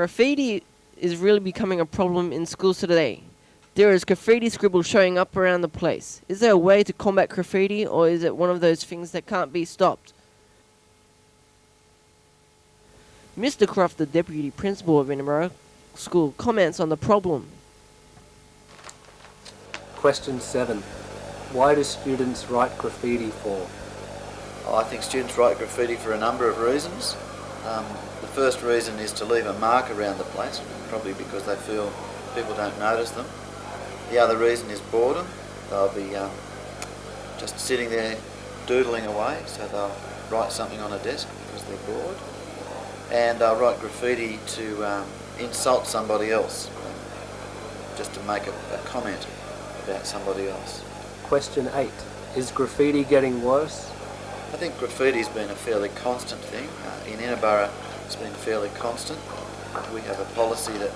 Graffiti is really becoming a problem in schools today. There is graffiti scribble showing up around the place. Is there a way to combat graffiti, or is it one of those things that can't be stopped? Mr. Croft, the Deputy Principal of Inaburra School, comments on the problem. Question 7. Why do students write graffiti for? I think students write graffiti for a number of reasons. The first reason is to leave a mark around the place, probably because they feel people don't notice them. The other reason is boredom. They'll be just sitting there doodling away, so they'll write something on a desk because they're bored. And they'll write graffiti to insult somebody else, just to make a comment about somebody else. Question 8. Is graffiti getting worse? I think graffiti's been a fairly constant thing. In Inaburra, it's been fairly constant. We have a policy that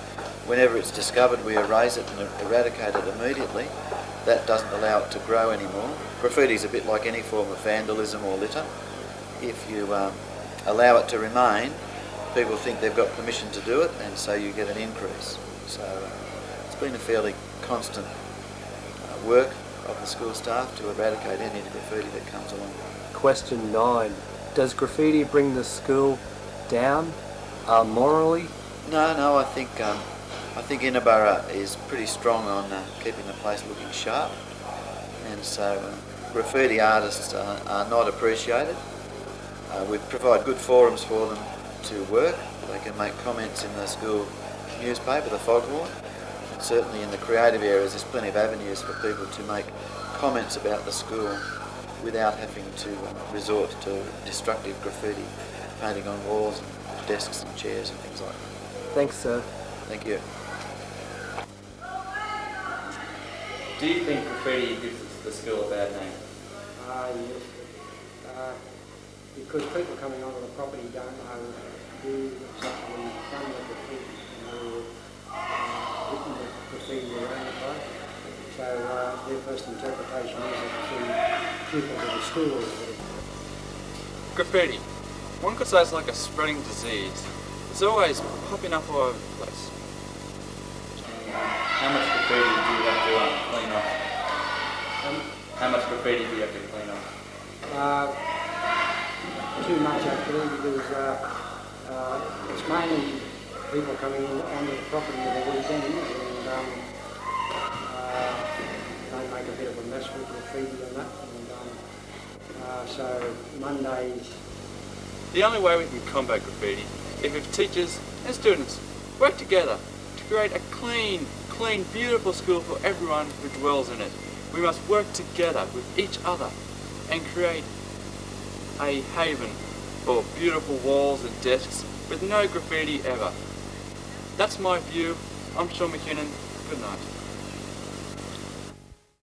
whenever it's discovered, we erase it and eradicate it immediately. That doesn't allow it to grow anymore. Graffiti's a bit like any form of vandalism or litter. If you allow it to remain, people think they've got permission to do it, and so you get an increase. So it's been a fairly constant work of the school staff to eradicate any graffiti that comes along. Question 9. Does graffiti bring the school down morally? No, I think Inaburra is pretty strong on keeping the place looking sharp, and so graffiti artists are not appreciated. We provide good forums for them to work. They can make comments in the school newspaper, the Foghorn. Certainly in the creative areas there's plenty of avenues for people to make comments about the school without having to resort to destructive graffiti, painting on walls and desks and chairs and things like that. Thanks, sir. Thank you. Do you think graffiti gives the school a bad name? Yes. Because people coming onto the property don't know who exactly done the graffiti, written the graffiti around the place. So their first interpretation is that the pupils of the school. Graffiti. One could say it's like a spreading disease. It's always popping up all over the place. How much graffiti do you have to clean off? How much graffiti do you have to clean off? Too much actually, because it's mainly people coming in onto the property at the weekends, and they make a bit of a mess with graffiti and that. And so Mondays. The only way we can combat graffiti is if teachers and students work together to create a clean, beautiful school for everyone who dwells in it. We must work together with each other and create a haven for beautiful walls and desks with no graffiti ever. That's my view. I'm Shaun McKinnon. Good night.